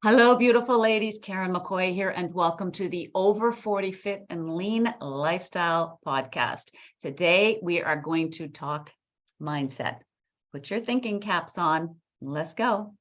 Hello, beautiful ladies. Karen McCoy here, and welcome to the Over 40 Fit and Lean Lifestyle Podcast. Today, we are going to talk mindset. Put your thinking caps on. Let's go.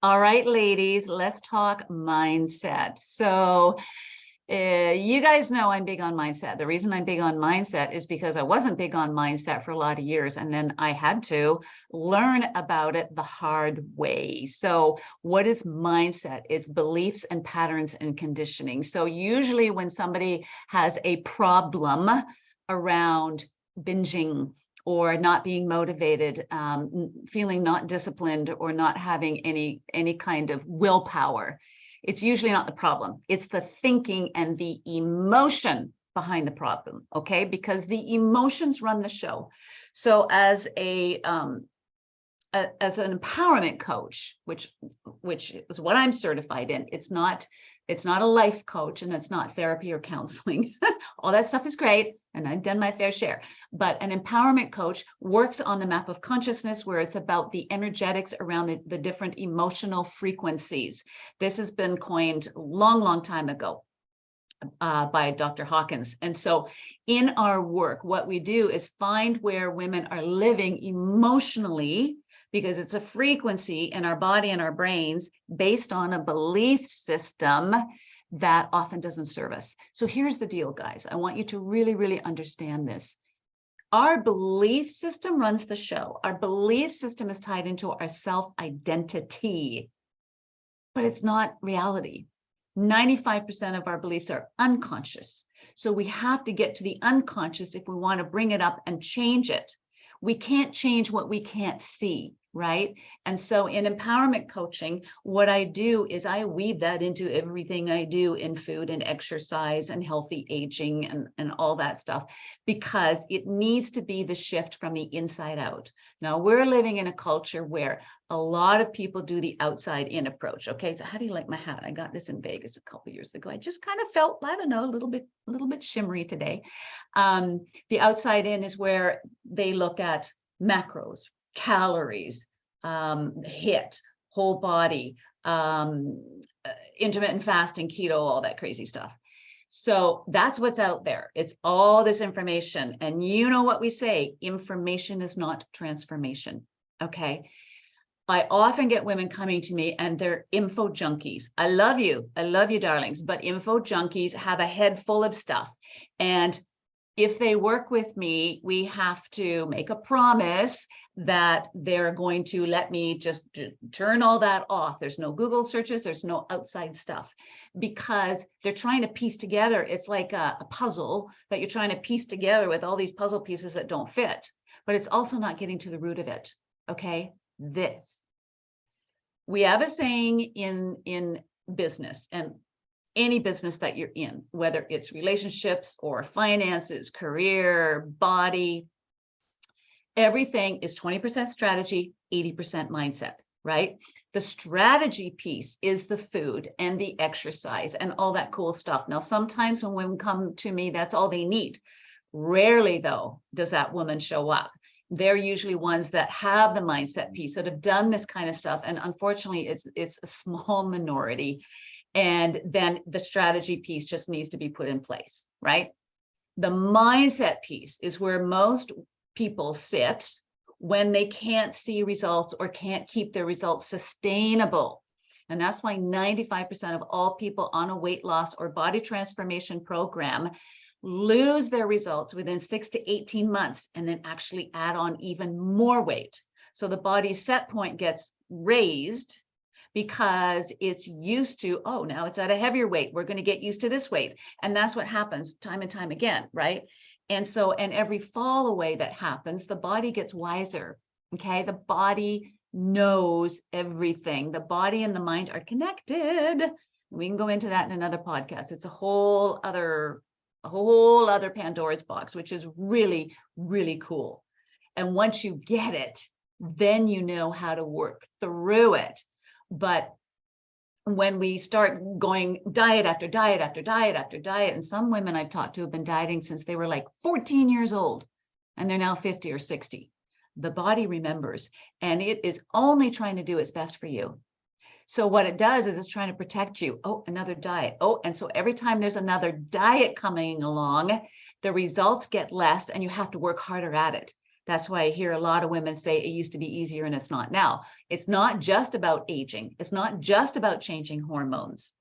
All right, ladies, let's talk mindset. So you guys know I'm big on mindset. The reason I'm big on mindset is because I wasn't big on mindset for a lot of years, and then I had to learn about it the hard way. So what is mindset? It's beliefs and patterns and conditioning. So usually when somebody has a problem around binging, or not being motivated, feeling not disciplined, or not having any kind of willpower, it's usually not the problem. It's the thinking and the emotion behind the problem, okay? Because the emotions run the show. So as an empowerment coach, which is what I'm certified in, it's not a life coach, and it's not therapy or counseling. All that stuff is great, and I've done my fair share. But an empowerment coach works on the map of consciousness, where it's about the energetics around the different emotional frequencies. This has been coined a long time ago by Dr. Hawkins. And so in our work, what we do is find where women are living emotionally, because it's a frequency in our body and our brains based on a belief system that often doesn't serve us. So here's the deal, guys. I want you to really understand this. Our belief system runs the show. Our belief system is tied into our self-identity, but it's not reality. 95% of our beliefs are unconscious. So we have to get to the unconscious if we want to bring it up and change it. We can't change what we can't see, right? And so in empowerment coaching, what I do is I weave that into everything I do in food and exercise and healthy aging and all that stuff, because it needs to be the shift from the inside out. Now, we're living in a culture where a lot of people do the outside in approach. Okay, so how do you like my hat? I got this in Vegas a couple of years ago. I just kind of felt, I don't know, a little bit shimmery today. The outside in is where they look at macros, calories, HIIT, whole body, intermittent fasting, keto, all that crazy stuff. So that's what's out there. It's all this information. And you know what we say, information is not transformation. Okay. I often get women coming to me and they're info junkies. I love you, darlings, but info junkies have a head full of stuff. And if they work with me, we have to make a promise that they're going to let me just turn all that off. There's no Google searches, there's no outside stuff, because they're trying to piece together. It's like a puzzle that you're trying to piece together with all these puzzle pieces that don't fit, but it's also not getting to the root of it. Okay, we have a saying in business, and any business that you're in, whether it's relationships or finances, career, body, everything is 20% strategy, 80% mindset, right? The strategy piece is the food and the exercise and all that cool stuff. Now, sometimes when women come to me, that's all they need. Rarely, though, does that woman show up. They're usually ones that have the mindset piece, that have done this kind of stuff. And unfortunately, it's a small minority. And then the strategy piece just needs to be put in place, right? The mindset piece is where most people sit when they can't see results or can't keep their results sustainable. And that's why 95% of all people on a weight loss or body transformation program lose their results within 6 to 18 months and then actually add on even more weight. So the body's set point gets raised because it's used to, oh, now it's at a heavier weight. We're going to get used to this weight. And that's what happens time and time again, right? And so, and every fall away that happens, the body gets wiser. Okay. The body knows everything. The body and the mind are connected. We can go into that in another podcast. It's a whole other Pandora's box, which is really, really cool. And once you get it, then you know how to work through it. But when we start going diet after diet after diet after diet, and some women I've talked to have been dieting since they were like 14 years old, and they're now 50 or 60, the body remembers, and it is only trying to do its best for you. So what it does is it's trying to protect you. Oh, another diet. Oh, and so every time there's another diet coming along, the results get less and you have to work harder at it. That's why I hear a lot of women say it used to be easier and it's not now. It's not just about aging. It's not just about changing hormones.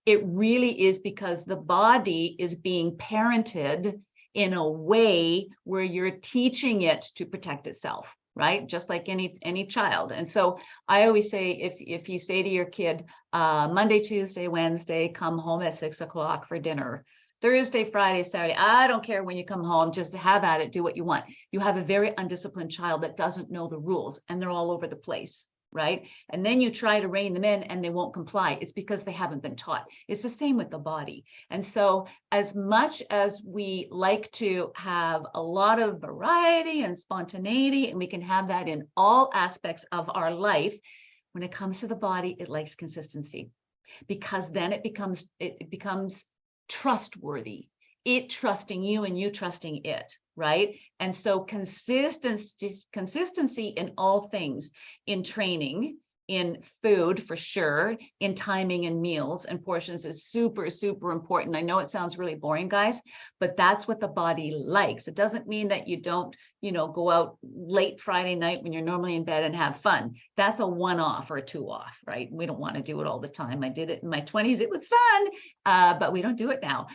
It really is because the body is being parented in a way where you're teaching it to protect itself, right? Just like any child. And so I always say, if you say to your kid, Monday, Tuesday, Wednesday, come home at 6 o'clock for dinner. Thursday, Friday, Saturday, I don't care when you come home, just have at it, do what you want. You have a very undisciplined child that doesn't know the rules and they're all over the place, right? And then you try to rein them in and they won't comply. It's because they haven't been taught. It's the same with the body. And so as much as we like to have a lot of variety and spontaneity, and we can have that in all aspects of our life, when it comes to the body, it likes consistency, because then it becomes trustworthy, it trusting you and you trusting it, right? And so consistency in all things, in training, in food for sure, in timing and meals and portions is super, super important. I know it sounds really boring, guys, but that's what the body likes. It doesn't mean that you don't, go out late Friday night when you're normally in bed and have fun. That's a one-off or a two-off, right? We don't want to do it all the time. I did it in my 20s. It was fun, but we don't do it now,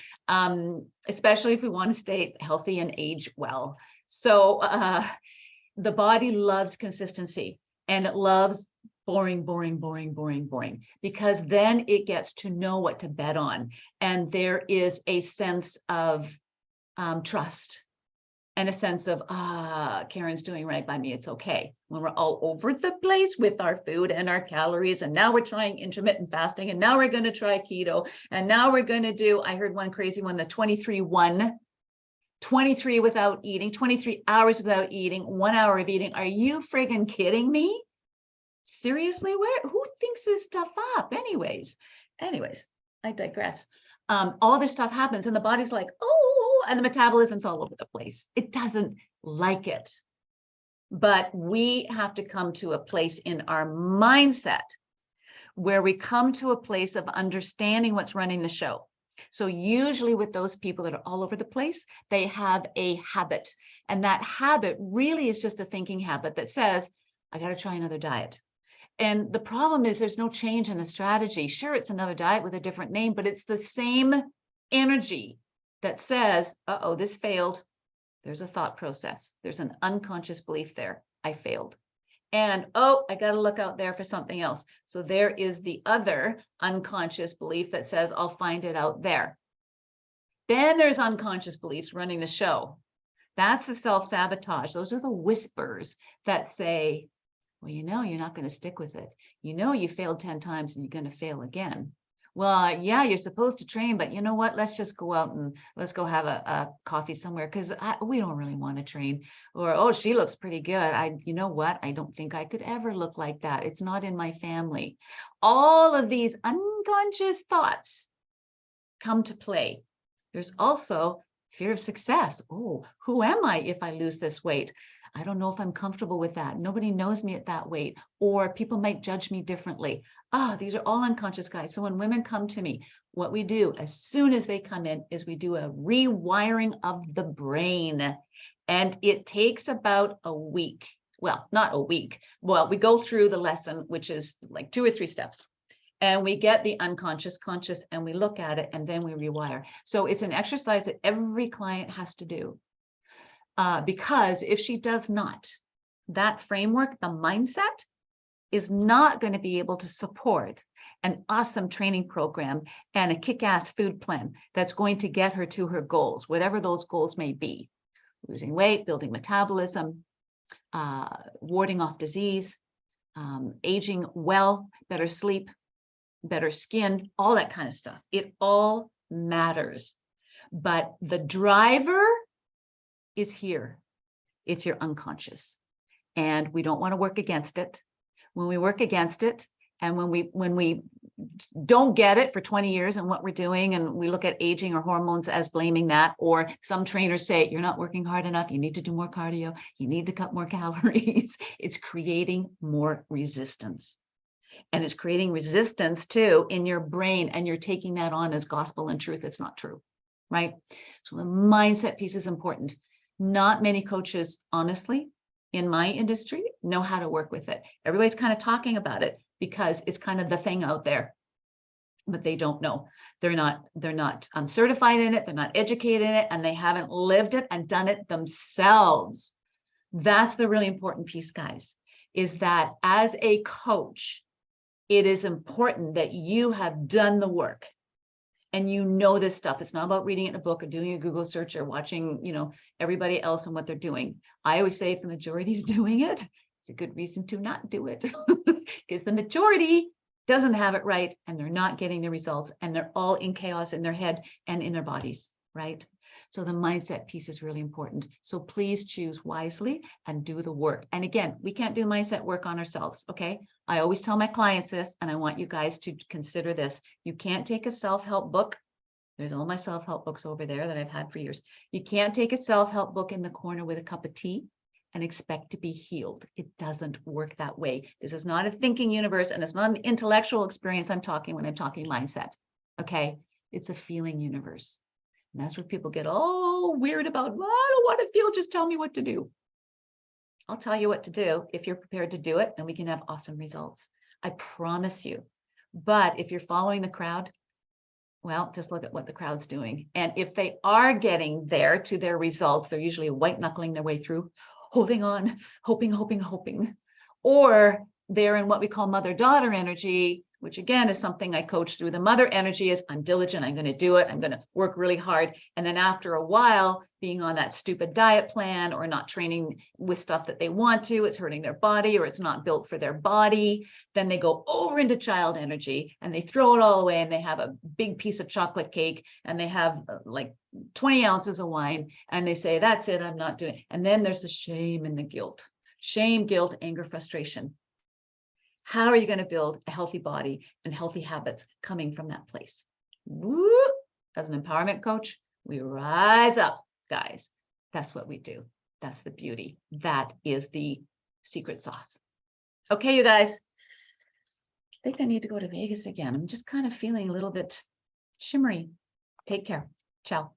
especially if we want to stay healthy and age well. So the body loves consistency, and it loves boring, because then it gets to know what to bet on. And there is a sense of trust and a sense of, Karen's doing right by me. It's okay. When we're all over the place with our food and our calories, and now we're trying intermittent fasting, and now we're going to try keto, and now we're going to do, I heard one crazy one, the 23-1, 23 without eating, 23 hours without eating, 1 hour of eating. Are you friggin' kidding me? Seriously, who thinks this stuff up? Anyways, I digress. All this stuff happens and the body's like, oh, and the metabolism's all over the place. It doesn't like it. But we have to come to a place in our mindset where we come to a place of understanding what's running the show. So usually with those people that are all over the place, they have a habit. And that habit really is just a thinking habit that says, I got to try another diet. And the problem is there's no change in the strategy. Sure, it's another diet with a different name, but it's the same energy that says, uh-oh, this failed. There's a thought process. There's an unconscious belief there. I failed. And, oh, I got to look out there for something else. So there is the other unconscious belief that says, I'll find it out there. Then there's unconscious beliefs running the show. That's the self-sabotage. Those are the whispers that say, well, you're not going to stick with it. You failed 10 times and you're going to fail again. Well, yeah, you're supposed to train, but you know what? Let's just go out and let's go have a coffee somewhere because we don't really want to train. Or, oh, she looks pretty good. You know what? I don't think I could ever look like that. It's not in my family. All of these unconscious thoughts come to play. There's also fear of success. Oh, who am I if I lose this weight? I don't know if I'm comfortable with that. Nobody knows me at that weight, or people might judge me differently. These are all unconscious, guys. So when women come to me, what we do as soon as they come in is we do a rewiring of the brain. And it takes about a week. Well, not a week. Well, we go through the lesson, which is like 2 or 3 steps. And we get the unconscious, conscious, and we look at it, and then we rewire. So it's an exercise that every client has to do. Because if she does not, that framework, the mindset, is not going to be able to support an awesome training program and a kick-ass food plan that's going to get her to her goals, whatever those goals may be. Losing weight, building metabolism, warding off disease, aging well, better sleep, better skin, all that kind of stuff. It all matters. But the driver is here. It's your unconscious. And we don't want to work against it. When we work against it, and when we don't get it for 20 years and what we're doing, and we look at aging or hormones as blaming that, or some trainers say, you're not working hard enough, you need to do more cardio, you need to cut more calories, it's creating more resistance. And it's creating resistance too in your brain, and you're taking that on as gospel and truth. It's not true, right? So the mindset piece is important. Not many coaches, honestly, in my industry know how to work with it. Everybody's kind of talking about it because it's kind of the thing out there, but they don't know. They're not certified in it. They're not educated in it, and they haven't lived it and done it themselves. That's the really important piece, guys, is that as a coach, it is important that you have done the work and you know this stuff. It's not about reading it in a book or doing a Google search or watching, everybody else and what they're doing. I always say if the majority is doing it, it's a good reason to not do it because the majority doesn't have it right and they're not getting the results and they're all in chaos in their head and in their bodies, right? So the mindset piece is really important. So please choose wisely and do the work. And again, we can't do mindset work on ourselves, okay? I always tell my clients this, and I want you guys to consider this. You can't take a self-help book. There's all my self-help books over there that I've had for years. You can't take a self-help book in the corner with a cup of tea and expect to be healed. It doesn't work that way. This is not a thinking universe, and it's not an intellectual experience I'm talking when I'm talking mindset, okay? It's a feeling universe. And that's where people get all weird about, well, I don't want to feel, just tell me what to do. I'll tell you what to do if you're prepared to do it, and we can have awesome results. I promise you. But if you're following the crowd, well, just look at what the crowd's doing. And if they are getting there to their results, they're usually white knuckling their way through, holding on, hoping. Or they're in what we call mother-daughter energy, which again is something I coach through. The mother energy is I'm diligent, I'm going to do it, I'm going to work really hard. And then after a while, being on that stupid diet plan or not training with stuff that they want to, it's hurting their body or it's not built for their body. Then they go over into child energy and they throw it all away and they have a big piece of chocolate cake and they have like 20 ounces of wine and they say, that's it, I'm not doing it. And then there's the shame and the guilt. Shame, guilt, anger, frustration. How are you going to build a healthy body and healthy habits coming from that place? Woo! As an empowerment coach, we rise up, guys. That's what we do. That's the beauty. That is the secret sauce. Okay, you guys. I think I need to go to Vegas again. I'm just kind of feeling a little bit shimmery. Take care. Ciao.